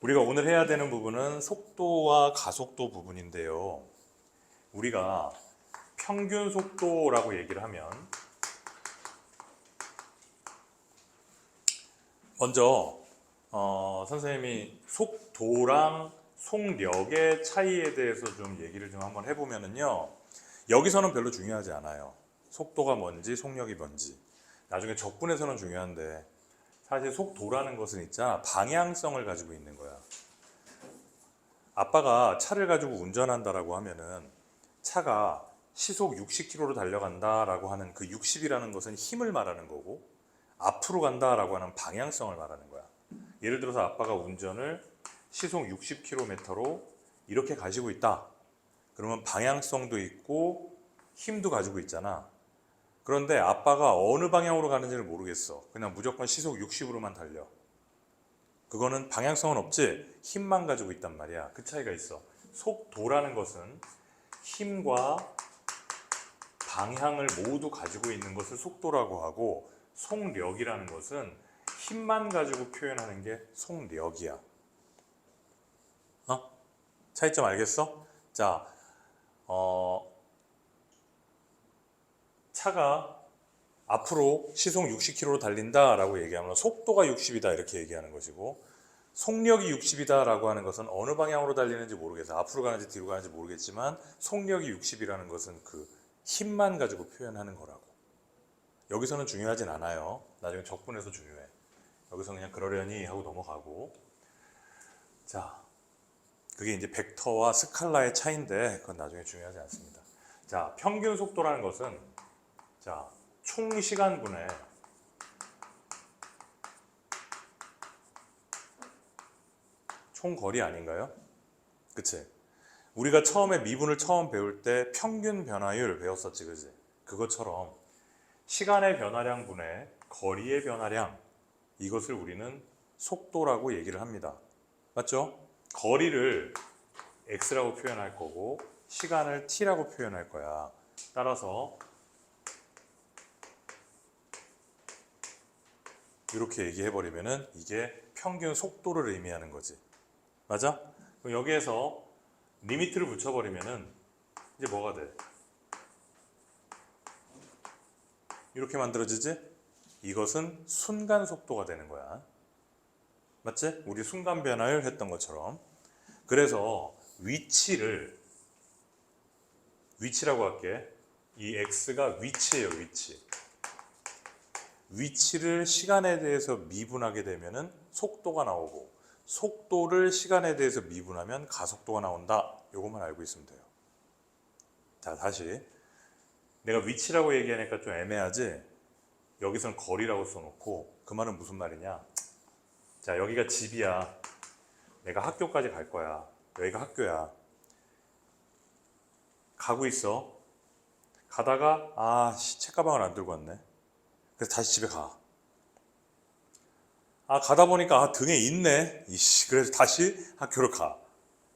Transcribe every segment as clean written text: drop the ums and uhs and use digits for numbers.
우리가 오늘 해야 되는 부분은 속도와 가속도 부분인데요. 우리가 평균 속도라고 얘기를 하면 먼저 선생님이 속도랑 속력의 차이에 대해서 좀 얘기를 좀 한번 해보면은요. 여기서는 별로 중요하지 않아요. 속도가 뭔지 속력이 뭔지. 나중에 적분에서는 중요한데 사실 속도라는 것은 있잖아. 방향성을 가지고 있는 거야. 아빠가 차를 가지고 운전한다라고 하면은 차가 시속 60km로 달려간다라고 하는 그 60이라는 것은 힘을 말하는 거고 앞으로 간다라고 하는 방향성을 말하는 거야. 예를 들어서 아빠가 운전을 시속 60km로 이렇게 가지고 있다. 그러면 방향성도 있고 힘도 가지고 있잖아. 그런데 아빠가 어느 방향으로 가는지를 모르겠어. 그냥 무조건 시속 60으로만 달려. 그거는 방향성은 없지, 힘만 가지고 있단 말이야. 그 차이가 있어. 속도라는 것은 힘과 방향을 모두 가지고 있는 것을 속도라고 하고, 속력이라는 것은 힘만 가지고 표현하는 게 속력이야. 차이점 알겠어? 자, 차가 앞으로 시속 60km로 달린다라고 얘기하면 속도가 60이다 이렇게 얘기하는 것이고, 속력이 60이다라고 하는 것은 어느 방향으로 달리는지 모르겠어. 앞으로 가는지 뒤로 가는지 모르겠지만 속력이 60이라는 것은 그 힘만 가지고 표현하는 거라고. 여기서는 중요하진 않아요. 나중에 적분에서 중요해. 여기서 그냥 그러려니 하고 넘어가고. 자, 그게 이제 벡터와 스칼라의 차이인데 그건 나중에 중요하지 않습니다. 자, 평균 속도라는 것은 자, 총 시간분의 총 거리 아닌가요? 그치? 우리가 처음에 미분을 처음 배울 때 평균 변화율 배웠었지, 그치? 그것처럼 시간의 변화량분의 거리의 변화량, 이것을 우리는 속도라고 얘기를 합니다. 맞죠? 거리를 x라고 표현할 거고 시간을 t라고 표현할 거야. 따라서 이렇게 얘기해버리면은 이게 평균 속도를 의미하는 거지. 맞아? 그럼 여기에서 리미트를 붙여버리면은 이제 뭐가 돼? 이렇게 만들어지지? 이것은 순간 속도가 되는 거야. 맞지? 우리 순간 변화율 했던 것처럼. 그래서 위치라고 할게. 이 x가 위치예요, 위치. 위치를 시간에 대해서 미분하게 되면은 속도가 나오고, 속도를 시간에 대해서 미분하면 가속도가 나온다. 이것만 알고 있으면 돼요. 자, 다시. 내가 위치라고 얘기하니까 좀 애매하지? 여기서는 거리라고 써놓고, 그 말은 무슨 말이냐? 자, 여기가 집이야. 내가 학교까지 갈 거야. 여기가 학교야. 가고 있어. 가다가 책가방을 안 들고 왔네. 그래서 다시 집에 가. 가다 보니까 등에 있네. 그래서 다시 학교를 가.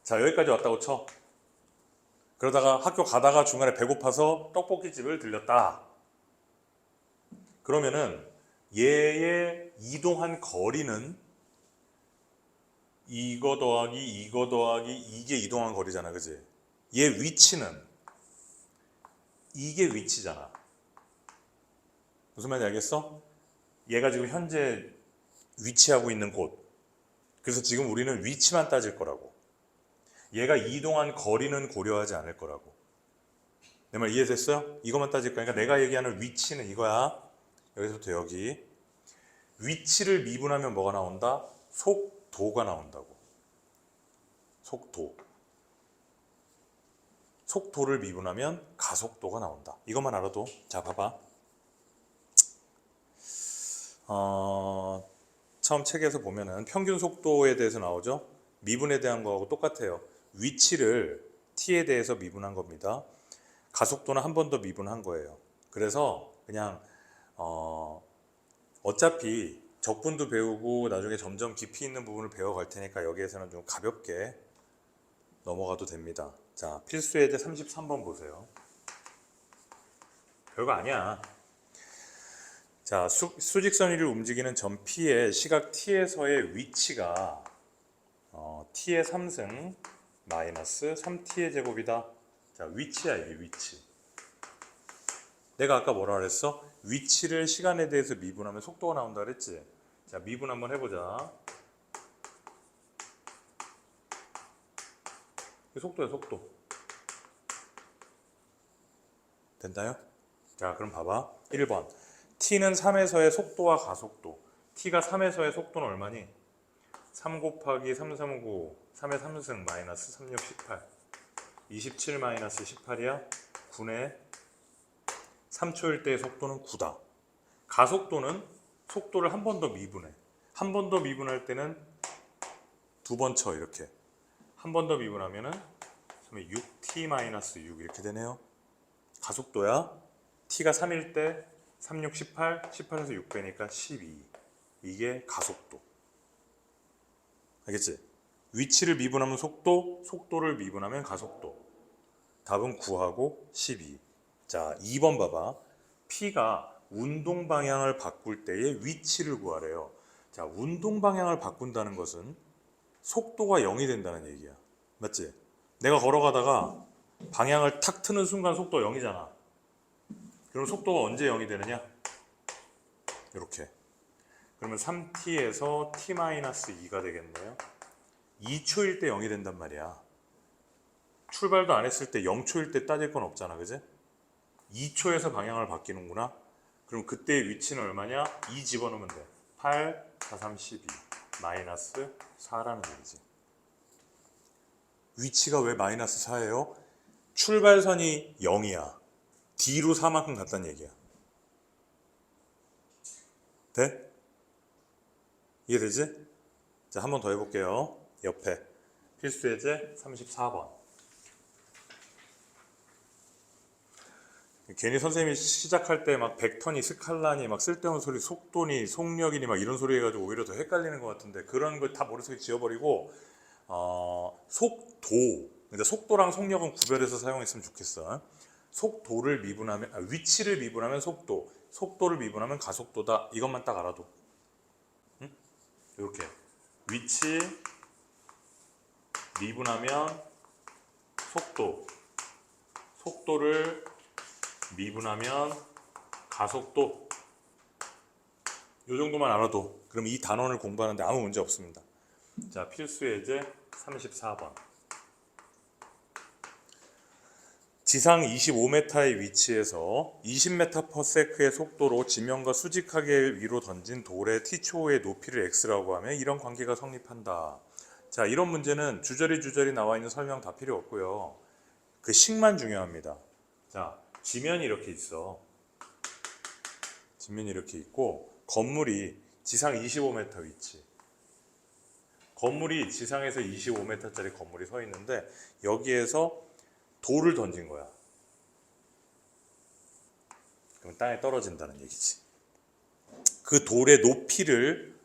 자, 여기까지 왔다고 쳐. 그러다가 학교 가다가 중간에 배고파서 떡볶이집을 들렸다. 그러면은 얘의 이동한 거리는 이거 더하기 이게 이동한 거리잖아, 그지? 얘 위치는 이게 위치잖아. 무슨 말인지 알겠어? 얘가 지금 현재 위치하고 있는 곳. 그래서 지금 우리는 위치만 따질 거라고. 얘가 이동한 거리는 고려하지 않을 거라고. 내 말 이해됐어요? 이것만 따질 거니까 내가 얘기하는 위치는 이거야. 여기서부터 여기. 위치를 미분하면 뭐가 나온다? 속도가 나온다고. 속도. 속도를 미분하면 가속도가 나온다. 이것만 알아도. 자, 봐봐. 처음 책에서 보면은 평균 속도에 대해서 나오죠. 미분에 대한 거하고 똑같아요. 위치를 t에 대해서 미분한 겁니다. 가속도는 한 번 더 미분한 거예요. 그래서 그냥 어차피 적분도 배우고 나중에 점점 깊이 있는 부분을 배워갈 테니까 여기에서는 좀 가볍게 넘어가도 됩니다. 자, 필수예제 33번 보세요. 별거 아니야. 자, 수직선 위를 움직이는 점 P의 시각 T에서의 위치가 t의 3승 마이너스 3t의 제곱이다. 자, 위치야 이게 위치. 내가 아까 뭐라 그랬어? 위치를 시간에 대해서 미분하면 속도가 나온다 그랬지? 자, 미분 한번 해보자. 속도야 속도. 된다요? 자, 그럼 봐봐. 1번 t는 3에서의 속도와 가속도. t가 3에서의 속도는 얼마니? 3 곱하기 3, 3, 9 3의 3승 마이너스 3, 6, 18 27 마이너스 18이야? 9네. 3초일 때의 속도는 9다. 가속도는 속도를 한 번 더 미분해. 한 번 더 미분할 때는 두 번 쳐 이렇게. 한 번 더 미분하면은 6t 마이너스 6 이렇게 되네요. 가속도야. t가 3일 때 3, 6, 18, 18에서 6 빼니까 12. 이게 가속도. 알겠지? 위치를 미분하면 속도, 속도를 미분하면 가속도. 답은 9하고 12. 자, 2번 봐봐. P가 운동 방향을 바꿀 때의 위치를 구하래요. 자, 운동 방향을 바꾼다는 것은 속도가 0이 된다는 얘기야. 맞지? 내가 걸어가다가 방향을 탁 트는 순간 속도 0이잖아. 그럼 속도가 언제 0이 되느냐? 이렇게. 그러면 3t에서 t-2가 되겠네요. 2초일 때 0이 된단 말이야. 출발도 안 했을 때 0초일 때 따질 건 없잖아. 그지? 2초에서 방향을 바뀌는구나. 그럼 그때의 위치는 얼마냐? 2 집어넣으면 돼. 8, 4, 3, 12 마이너스 4라는 얘기지. 위치가 왜 마이너스 4예요? 출발선이 0이야. D로 4만큼 갔다는 얘기야. 돼? 이해되지? 자, 한 번 더 해볼게요. 옆에 필수 예제 34번. 괜히 선생님이 시작할 때 막 벡터니 스칼라니 막 쓸데없는 소리, 속도니 속력이니 막 이런 소리 해가지고 오히려 더 헷갈리는 것 같은데, 그런 걸 다 머릿속에 지워버리고 속도, 근데 속도랑 속력은 구별해서 사용했으면 좋겠어. 속도를 미분하면 위치를 미분하면 속도, 속도를 미분하면 가속도다. 이것만 딱 알아도. 응? 이렇게 위치 미분하면 속도, 속도를 미분하면 가속도. 이 정도만 알아도 그럼 이 단원을 공부하는데 아무 문제 없습니다. 자, 필수 예제 34번. 지상 25m의 위치에서 20m/s의 속도로 지면과 수직하게 위로 던진 돌의 t초의 높이를 x라고 하면 이런 관계가 성립한다. 자, 이런 문제는 주저리 나와 있는 설명 다 필요 없고요. 그 식만 중요합니다. 자, 지면이 이렇게 있어. 지면이 이렇게 있고 건물이 지상 25m 위치. 건물이 지상에서 25m짜리 건물이 서 있는데 여기에서 돌을 던진 거야. 그럼 땅에 떨어진다는 얘기지. 그 돌의 높이를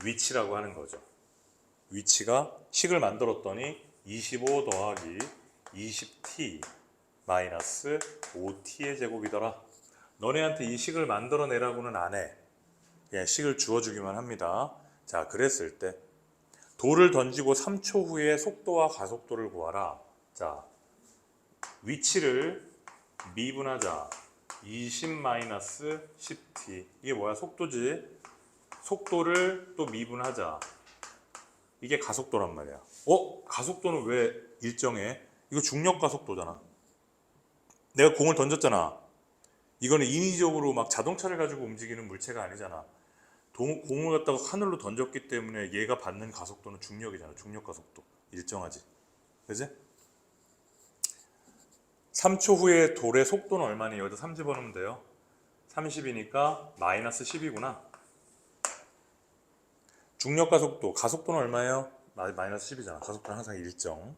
위치라고 하는 거죠. 위치가 식을 만들었더니 25 더하기 20t 마이너스 5t의 제곱이더라. 너네한테 이 식을 만들어내라고는 안 해. 그냥 식을 주어주기만 합니다. 자, 그랬을 때 돌을 던지고 3초 후에 속도와 가속도를 구하라. 자, 위치를 미분하자. 20-10t. 이게 뭐야? 속도지. 속도를 또 미분하자. 이게 가속도란 말이야. 가속도는 왜 일정해? 이거 중력 가속도잖아. 내가 공을 던졌잖아. 이거는 인위적으로 막 자동차를 가지고 움직이는 물체가 아니잖아. 공을 갖다가 하늘로 던졌기 때문에 얘가 받는 가속도는 중력이잖아. 중력 가속도. 일정하지. 그지? 3초 후에 돌의 속도는 얼마니? 여기다 3 집어넣으면 돼요. 30이니까 마이너스 10이구나. 중력 가속도, 가속도는 얼마예요? 마이너스 10이잖아. 가속도는 항상 일정.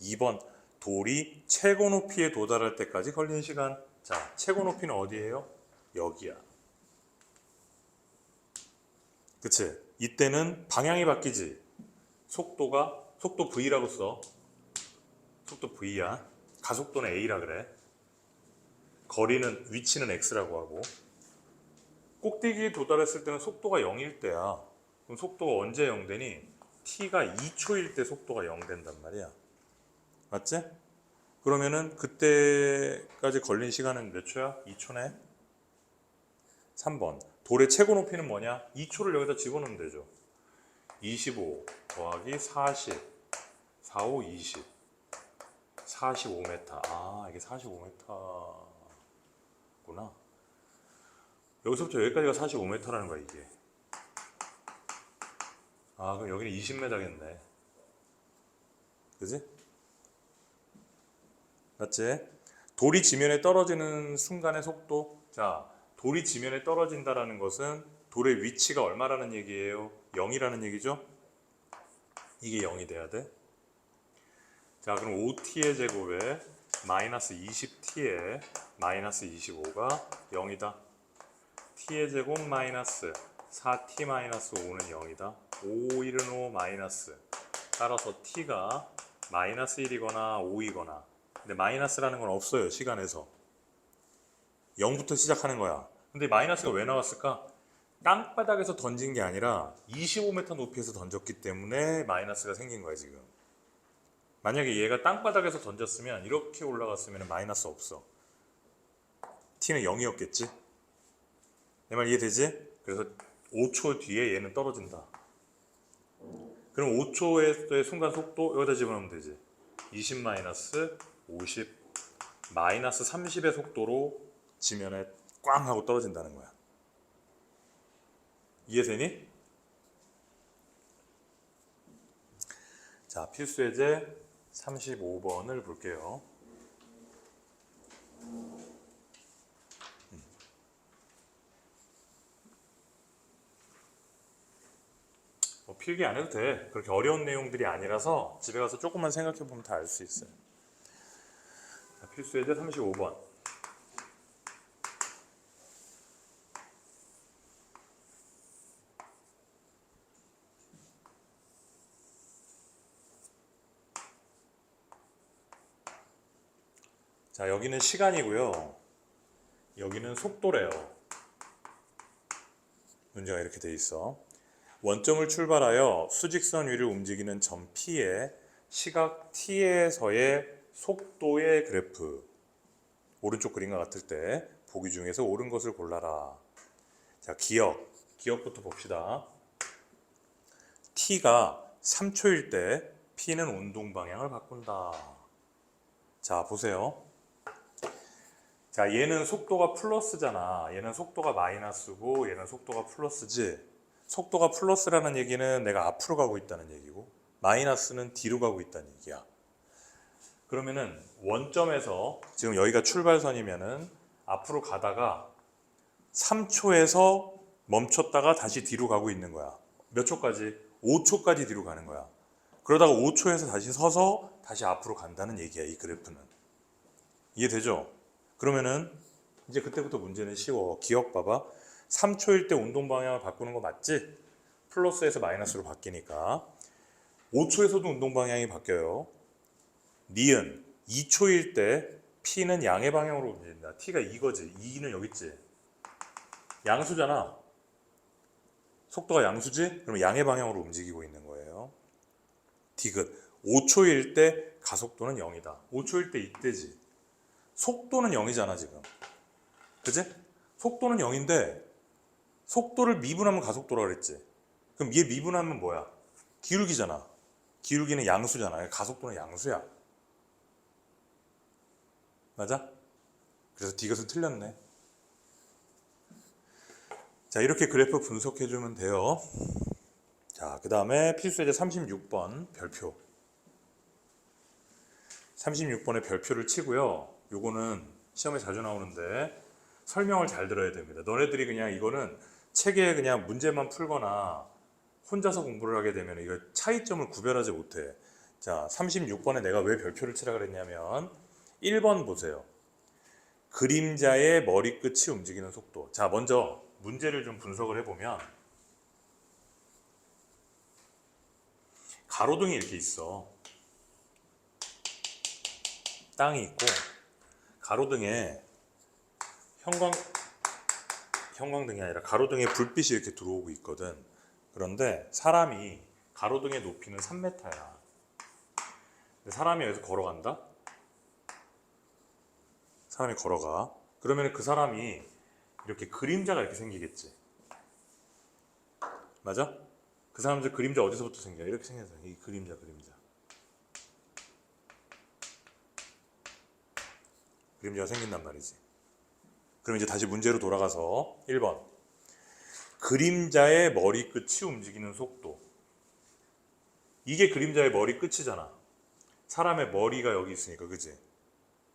2번, 돌이 최고 높이에 도달할 때까지 걸린 시간. 자, 최고 높이는 어디예요? 여기야. 그치? 이때는 방향이 바뀌지. 속도 V라고 써. 속도 V야. 가속도는 A라 그래. 위치는 X라고 하고. 꼭대기에 도달했을 때는 속도가 0일 때야. 그럼 속도가 언제 0 되니? t가 2초일 때 속도가 0 된단 말이야. 맞지? 그러면은 그때까지 걸린 시간은 몇 초야? 2초네? 3번. 돌의 최고 높이는 뭐냐? 2초를 여기다 집어넣으면 되죠. 25 더하기 40, 45, 20. 45m. 아, 이게 45m구나. 여기서부터 여기까지가 45m라는 거야, 이게. 아, 그럼 여기는 20m겠네. 그지? 맞지? 돌이 지면에 떨어지는 순간의 속도. 자, 돌이 지면에 떨어진다라는 것은 돌의 위치가 얼마라는 얘기예요? 0이라는 얘기죠? 이게 0이 돼야 돼. 자, 그럼 5t의 제곱에 마이너스 20t에 마이너스 25가 0이다. t의 제곱 마이너스 4t 마이너스 5는 0이다. 5, 1은 5 마이너스. 따라서 t가 마이너스 1이거나 5이거나. 근데 마이너스라는 건 없어요, 시간에서. 0부터 시작하는 거야. 근데 마이너스가 왜 나왔을까? 땅바닥에서 던진 게 아니라 25m 높이에서 던졌기 때문에 마이너스가 생긴 거야, 지금. 만약에 얘가 땅바닥에서 던졌으면 이렇게 올라갔으면 마이너스 없어. t는 0이었겠지? 내 말 이해되지? 그래서 5초 뒤에 얘는 떨어진다. 그럼 5초의 순간 속도 여기다 집어넣으면 되지. 20 마이너스 50 마이너스 30의 속도로 지면에 꽝 하고 떨어진다는 거야. 이해되니? 자, 필수 예제 35번을 볼게요. 필기 안 해도 돼. 그렇게 어려운 내용들이 아니라서 집에 가서 조금만 생각해 보면 다 알 수 있어요. 자, 필수 예제 35번. 자, 여기는 시간이고요. 여기는 속도래요. 문제가 이렇게 돼 있어. 원점을 출발하여 수직선 위를 움직이는 점 P에 시각 T에서의 속도의 그래프. 오른쪽 그림과 같을 때 보기 중에서 옳은 것을 골라라. 자, 기억부터 봅시다. T가 3초일 때 P는 운동 방향을 바꾼다. 자, 보세요. 자, 얘는 속도가 플러스잖아. 얘는 속도가 마이너스고 얘는 속도가 플러스지. 속도가 플러스라는 얘기는 내가 앞으로 가고 있다는 얘기고 마이너스는 뒤로 가고 있다는 얘기야. 그러면은 원점에서 지금 여기가 출발선이면은 앞으로 가다가 3초에서 멈췄다가 다시 뒤로 가고 있는 거야. 몇 초까지? 5초까지 뒤로 가는 거야. 그러다가 5초에서 다시 서서 다시 앞으로 간다는 얘기야, 이 그래프는. 이해되죠? 그러면은 이제 그때부터 문제는 쉬워. 기억 봐봐. 3초일 때 운동 방향을 바꾸는 거 맞지? 플러스에서 마이너스로 바뀌니까. 5초에서도 운동 방향이 바뀌어요. 니은 2초일 때 P는 양의 방향으로 움직인다. T가 이거지. 2는 여기 있지. 양수잖아. 속도가 양수지? 그러면 양의 방향으로 움직이고 있는 거예요. 디귿 5초일 때 가속도는 0이다. 5초일 때 이때지. 속도는 0이잖아 지금. 그지? 속도는 0인데 속도를 미분하면 가속도라 그랬지. 그럼 얘 미분하면 뭐야? 기울기잖아. 기울기는 양수잖아. 가속도는 양수야. 맞아? 그래서 디귿은 틀렸네. 자, 이렇게 그래프 분석해주면 돼요. 자, 그 다음에 필수예제 36번 별표. 36번의 별표를 치고요. 요거는 시험에 자주 나오는데 설명을 잘 들어야 됩니다. 너네들이 그냥 이거는 책에 그냥 문제만 풀거나 혼자서 공부를 하게 되면 이거 차이점을 구별하지 못해. 자, 36번에 내가 왜 별표를 치라 그랬냐면 1번 보세요. 그림자의 머리끝이 움직이는 속도. 자, 먼저 문제를 좀 분석을 해보면 가로등이 이렇게 있어. 땅이 있고 가로등에 형광등이 아니라 가로등에 불빛이 이렇게 들어오고 있거든. 그런데 사람이 가로등의 높이는 3m야. 사람이 여기서 걸어간다? 사람이 걸어가. 그러면 그 사람이 이렇게 그림자가 이렇게 생기겠지. 맞아? 그 사람들 그림자 어디서부터 생겨? 이렇게 생겨서 이 그림자. 그림자가 생긴단 말이지. 그럼 이제 다시 문제로 돌아가서 1번. 그림자의 머리끝이 움직이는 속도. 이게 그림자의 머리끝이잖아. 사람의 머리가 여기 있으니까, 그지?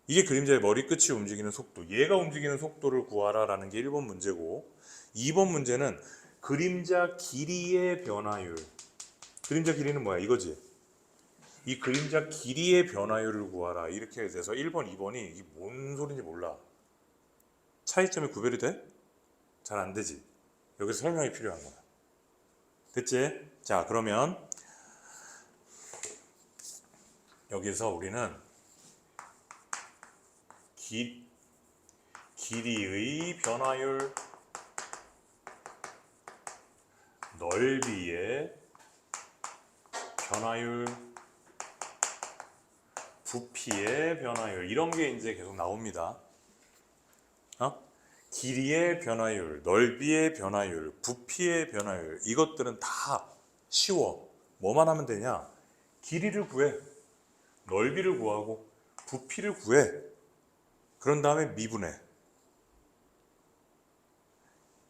이게 그림자의 머리끝이 움직이는 속도. 얘가 움직이는 속도를 구하라 라는 게 1번 문제고, 2번 문제는 그림자 길이의 변화율. 그림자 길이는 뭐야? 이거지? 이 그림자 길이의 변화율을 구하라. 이렇게 돼서 1번, 2번이 이게 뭔 소리인지 몰라. 차이점이 구별이 돼? 잘 안 되지. 여기서 설명이 필요한 거야. 됐지? 자, 그러면 여기서 우리는 길이의 변화율, 넓이의 변화율, 부피의 변화율, 이런 게 이제 계속 나옵니다. 길이의 변화율, 넓이의 변화율, 부피의 변화율, 이것들은 다 쉬워. 뭐만 하면 되냐? 길이를 구해, 넓이를 구하고 부피를 구해. 그런 다음에 미분해.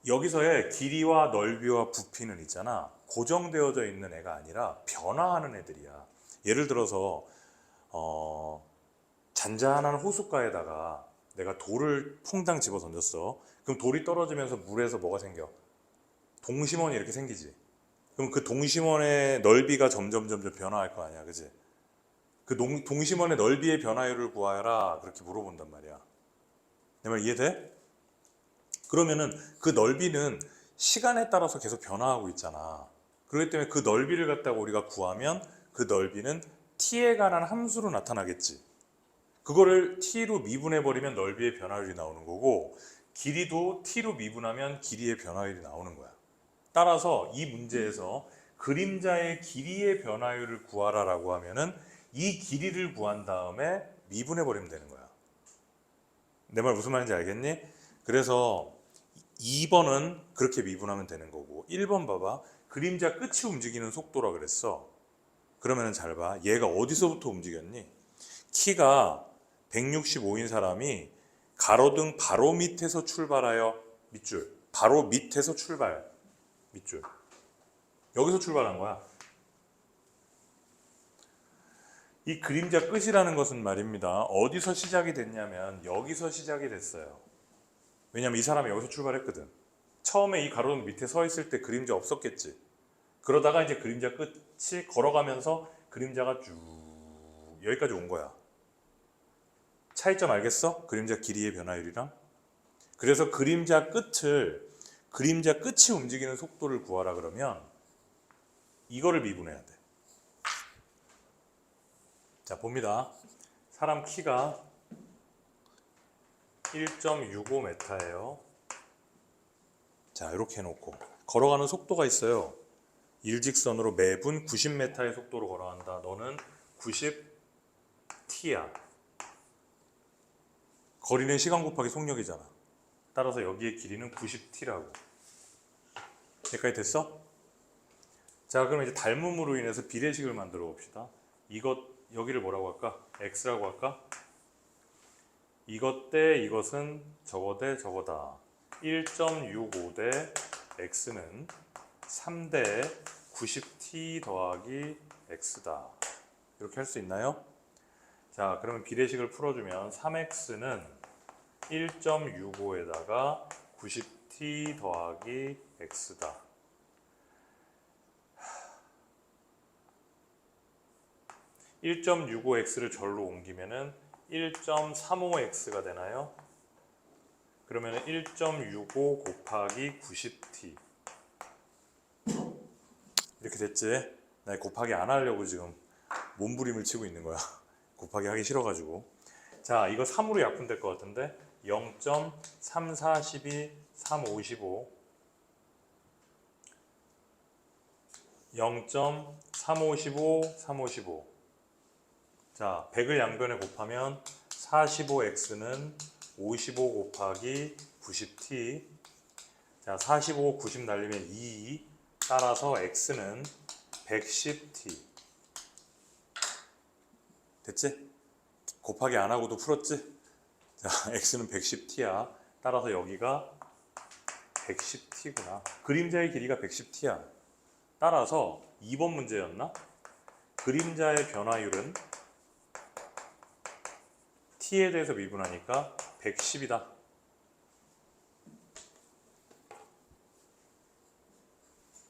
여기서의 길이와 넓이와 부피는 있잖아, 고정되어져 있는 애가 아니라 변화하는 애들이야. 예를 들어서 잔잔한 호숫가에다가 내가 돌을 퐁당 집어 던졌어. 그럼 돌이 떨어지면서 물에서 뭐가 생겨? 동심원이 이렇게 생기지. 그럼 그 동심원의 넓이가 점점 변화할 거 아니야, 그지? 그 동심원의 넓이의 변화율을 구하라, 그렇게 물어본단 말이야. 내 말 이해돼? 그러면은 그 넓이는 시간에 따라서 계속 변화하고 있잖아. 그렇기 때문에 그 넓이를 갖다가 우리가 구하면 그 넓이는 t에 관한 함수로 나타나겠지. 그거를 t로 미분해버리면 넓이의 변화율이 나오는 거고, 길이도 t로 미분하면 길이의 변화율이 나오는 거야. 따라서 이 문제에서 그림자의 길이의 변화율을 구하라 라고 하면은 이 길이를 구한 다음에 미분해버리면 되는 거야. 내 말 무슨 말인지 알겠니? 그래서 2번은 그렇게 미분하면 되는 거고, 1번 봐봐. 그림자 끝이 움직이는 속도라 그랬어. 그러면은 잘 봐. 얘가 어디서부터 움직였니? 키가 165인 사람이 가로등 바로 밑에서 출발하여 밑줄, 바로 밑에서 출발, 밑줄, 여기서 출발한 거야. 이 그림자 끝이라는 것은 말입니다, 어디서 시작이 됐냐면 여기서 시작이 됐어요. 왜냐면 이 사람이 여기서 출발했거든. 처음에 이 가로등 밑에 서 있을 때 그림자 없었겠지. 그러다가 이제 그림자 끝이 걸어가면서 그림자가 쭉 여기까지 온 거야. 차이점 알겠어? 그림자 길이의 변화율이랑. 그래서 그림자 끝이 움직이는 속도를 구하라 그러면 이거를 미분해야 돼. 자, 봅니다. 사람 키가 1.65m예요. 자, 이렇게 해놓고 걸어가는 속도가 있어요. 일직선으로 매분 90m의 속도로 걸어간다. 너는 90t야. 거리는 시간 곱하기 속력이잖아. 따라서 여기의 길이는 90t라고. 여기까지 됐어? 자, 그럼 이제 닮음으로 인해서 비례식을 만들어 봅시다. 여기를 뭐라고 할까? x라고 할까? 이것 대 이것은 저거 대 저거다. 1.65 대 x는 3 대 90t 더하기 x다. 이렇게 할 수 있나요? 자, 그러면 비례식을 풀어주면 3x는 1.65에다가 90t 더하기 x다. 1.65x를 절로 옮기면은 1.35x가 되나요? 그러면 1.65 곱하기 90t 이렇게 됐지? 나 곱하기 안 하려고 지금 몸부림을 치고 있는 거야. 곱하기 하기 싫어가지고. 자, 이거 3으로 약분될 것 같은데 0.3412 355 0.355, 355. 자, 100을 양변에 곱하면 45x는 55 곱하기 90t. 자, 45, 90 날리면 2. 따라서 x는 110t. 됐지? 곱하기 안 하고도 풀었지? 자, x는 110t야. 따라서 여기가 110t구나. 그림자의 길이가 110t야. 따라서 2번 문제였나? 그림자의 변화율은 t에 대해서 미분하니까 110이다.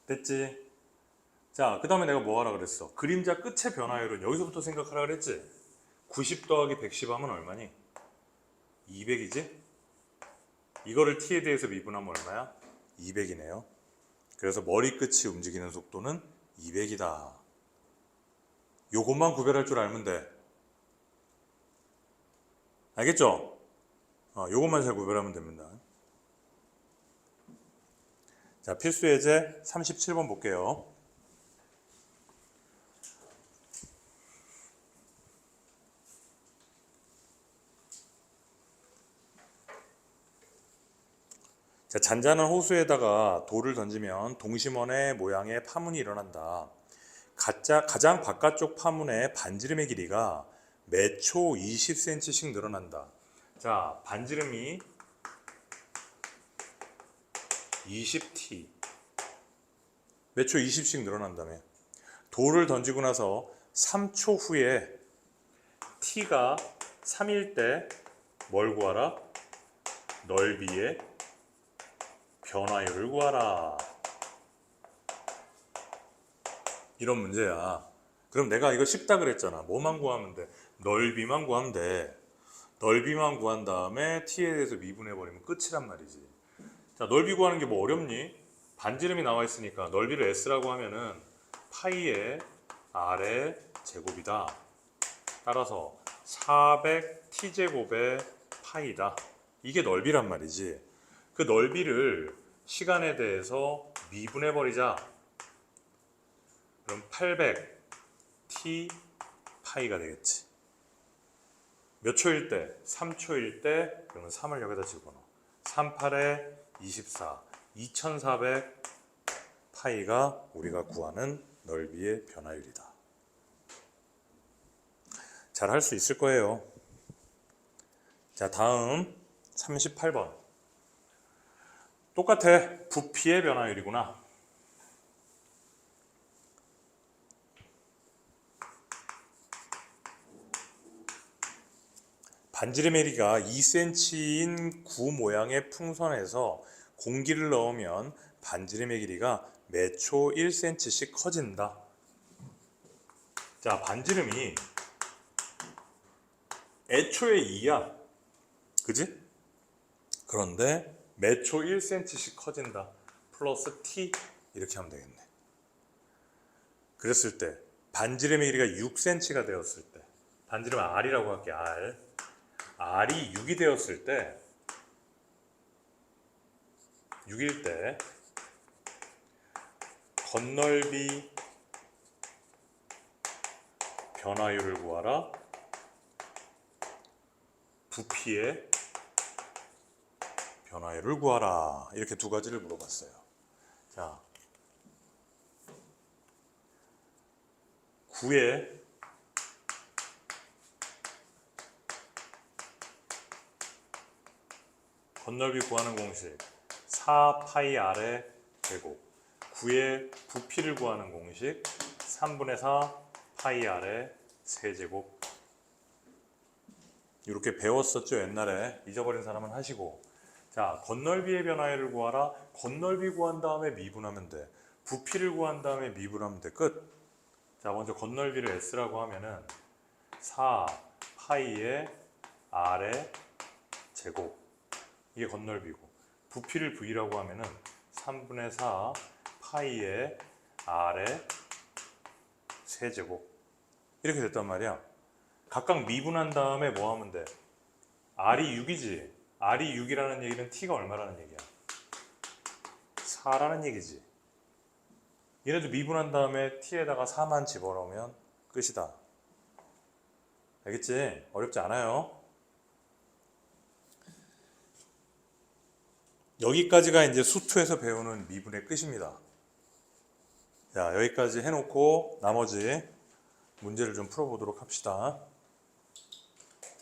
됐지? 자, 그 다음에 내가 뭐 하라 그랬어? 그림자 끝의 변화율은 여기서부터 생각하라 그랬지? 90 더하기 110 하면 얼마니? 200이지? 이거를 t에 대해서 미분하면 얼마야? 200이네요. 그래서 머리끝이 움직이는 속도는 200이다. 요것만 구별할 줄 알면 돼. 알겠죠? 요것만 잘 구별하면 됩니다. 자, 필수 예제 37번 볼게요. 자, 잔잔한 호수에다가 돌을 던지면 동심원의 모양의 파문이 일어난다. 가장 바깥쪽 파문의 반지름의 길이가 매 초 20cm씩 늘어난다. 자, 반지름이 20t. 매 초 20씩 늘어난다며. 돌을 던지고 나서 3초 후에 t가 3일 때 뭘 구하라? 넓이의 변화율을 구하라. 이런 문제야. 그럼 내가 이거 쉽다 그랬잖아. 뭐만 구하면 돼? 넓이만 구하면 돼. 넓이만 구한 다음에 t에 대해서 미분해버리면 끝이란 말이지. 자, 넓이 구하는 게 뭐 어렵니? 반지름이 나와 있으니까 넓이를 s라고 하면은 파이의 r의 제곱이다. 따라서 400t제곱의 파이다. 이게 넓이란 말이지. 그 넓이를 시간에 대해서 미분해버리자. 그럼 800t 파이가 되겠지. 몇 초일 때? 3초일 때. 그러면 3을 여기다 집어넣어. 38에 24. 2400 파이가 우리가 구하는 넓이의 변화율이다. 잘 할 수 있을 거예요. 자, 다음 38번. 똑같아. 부피의 변화율이구나. 반지름의 길이가 2cm인 구 모양의 풍선에서 공기를 넣으면 반지름의 길이가 매 초 1cm씩 커진다. 자, 반지름이 애초에 2야. 그지? 그런데 매 초 1cm씩 커진다. 플러스 t 이렇게 하면 되겠네. 그랬을 때 반지름의 길이가 6cm가 되었을 때, 반지름 r이라고 할게. r이 6이 되었을 때, 6일 때 건널비 변화율을 구하라. 부피의 변화율을 구하라. 이렇게 두 가지를 물어봤어요. 자, 9에 건널비 구하는 공식 4파이 r의 제곱, 9의 부피를 구하는 공식 3분의 4 파이 r의 세제곱. 이렇게 배웠었죠, 옛날에. 잊어버린 사람은 하시고. 자, 건널비의 변화율을 구하라. 건널비 구한 다음에 미분하면 돼. 부피를 구한 다음에 미분하면 돼. 끝. 자, 먼저 건널비를 s라고 하면은 4 파이의 r의 제곱. 이게 건널비고. 부피를 v라고 하면은 3분의 4 파이의 r의 세제곱. 이렇게 됐단 말이야. 각각 미분한 다음에 뭐 하면 돼? r이 6이지. r이 6이라는 얘기는 t가 얼마라는 얘기야? 4라는 얘기지. 얘네도 미분한 다음에 t에다가 4만 집어넣으면 끝이다. 알겠지? 어렵지 않아요. 여기까지가 이제 수투에서 배우는 미분의 끝입니다. 자, 여기까지 해놓고 나머지 문제를 좀 풀어보도록 합시다.